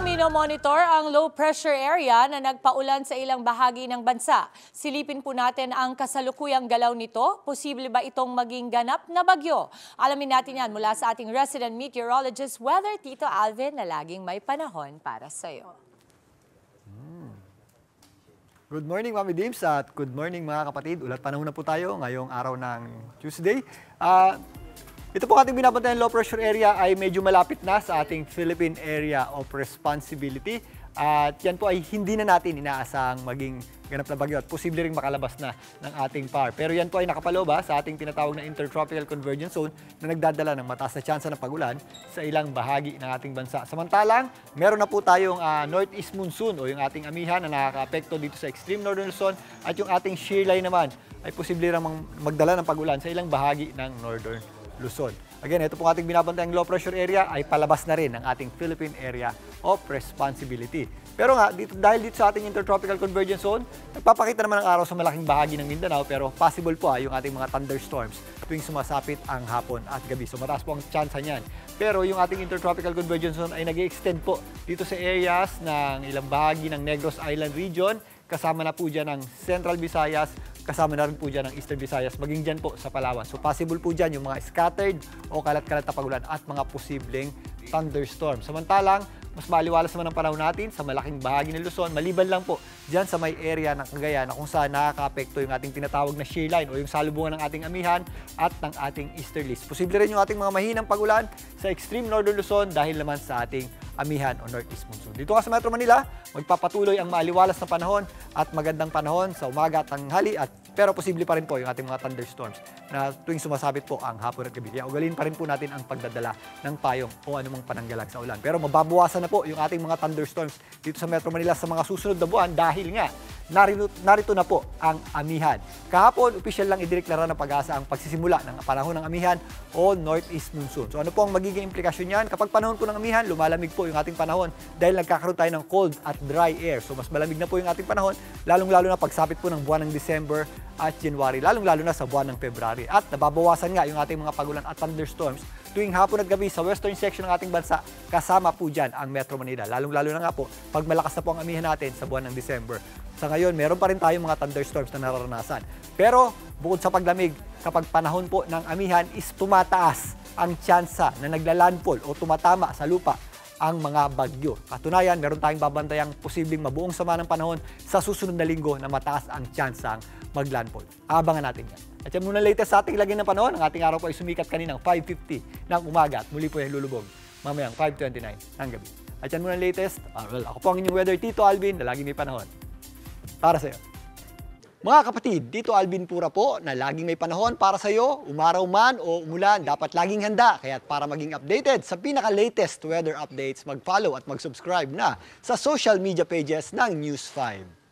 Minomonitor ang low pressure area na nagpaulan sa ilang bahagi ng bansa. Silipin po natin ang kasalukuyang galaw nito. Posible ba itong maging ganap na bagyo? Alamin natin yan mula sa ating resident meteorologist, Weather Tito Alvin, na laging may panahon para sa iyo. Good morning, Mami Dims, at good morning mga kapatid. Ulat panahon na po tayo ngayong araw ng Tuesday. Ito po ating binabantayan low pressure area ay medyo malapit na sa ating Philippine Area of Responsibility. At yan po ay hindi na natin inaasahang maging ganap na bagyo at posible ring makalabas na ng ating PAR. Pero yan po ay nakapaloba sa ating tinatawag na Intertropical Convergence Zone na nagdadala ng mataas na tsansa ng pagulan sa ilang bahagi ng ating bansa. Samantalang, meron na po tayong northeast monsoon o yung ating amihan na nakaka-apekto dito sa extreme northern Luzon, at yung ating shear line naman ay posible ring magdala ng pagulan sa ilang bahagi ng northern Luzon. Again, ito pong ating binabantayang low pressure area ay palabas na rin ng ating Philippine Area of Responsibility. Pero nga, dahil dito sa ating Intertropical Convergence Zone, nagpapakita naman ng araw sa malaking bahagi ng Mindanao, pero possible po yung ating mga thunderstorms tuwing sumasapit ang hapon at gabi. So mataas po ang tsansa niyan. Pero yung ating Intertropical Convergence Zone ay nag-extend po dito sa areas ng ilang bahagi ng Negros Island Region, kasama na po dyan ng Central Visayas, kasama na rin po dyan ng Eastern Visayas, maging dyan po sa Palawan. So possible po dyan yung mga scattered o kalat-kalat na pagulan at mga posibleng thunderstorm. Samantalang, mas maliwalas naman ang panahon natin sa malaking bahagi ng Luzon, maliban lang po dyan sa may area ng Cagayan na kung saan nakaka-apekto yung ating tinatawag na shear line o yung salubungan ng ating amihan at ng ating easterlies. Posible rin yung ating mga mahinang pagulan sa extreme northern Luzon dahil naman sa ating amihan o northeast monsoon. Dito sa Metro Manila, magpapatuloy ang maliwalas na panahon at magandang panahon sa umaga at tanghali, pero posible pa rin po yung ating mga thunderstorms na tuwing sumasabit po ang hapon at gabi. Kaya ugalin pa rin po natin ang pagdadala ng payong o anumang pananggalang sa ulan. Pero mababawasan na po yung ating mga thunderstorms dito sa Metro Manila sa mga susunod na buwan dahil nga narito na po ang amihan. Kahapon, opisyal lang ideklara ng Pag-asa ang pagsisimula ng panahon ng amihan o northeast monsoon. So ano po ang magiging implikasyon niyan? Kapag panahon po ng amihan, lumalamig po yung ating panahon dahil nagkakaroon tayo ng cold at dry air. So mas malamig na po yung ating panahon, lalong-lalo na pagsapit po ng buwan ng December at January, lalong-lalo na sa buwan ng February. At nababawasan nga yung ating mga pagulan at thunderstorms tuwing hapon at gabi sa western section ng ating bansa, kasama po dyan ang Metro Manila. Lalong-lalo na nga po pag malakas na po ang amihan natin sa buwan ng December. Sa ngayon, meron pa rin tayong mga thunderstorms na nararanasan. Pero bukod sa paglamig, kapag panahon po ng amihan is tumataas ang tsansa na naglalandfall o tumatama sa lupa ang mga bagyo. Katunayan, meron tayong babantayang posibleng mabuong sama ng panahon sa susunod na linggo na mataas ang tsansang maglandfall. Abangan natin yan. At yan muna latest sa ating lagay ng panahon. Ang ating araw po ay sumikat kaninang 5:50 ng umaga at muli po yung lulubog mamayang 5:29 ng gabi. At yan muna latest. Ako po ang inyong Weather Tito Alvin na lagi may panahon para sa iyo. Mga kapatid, Tito Alvin Pura po na laging may panahon para sa iyo, umaraw man o umulan, dapat laging handa. Kaya para maging updated sa pinaka-latest weather updates, mag-follow at mag-subscribe na sa social media pages ng News 5.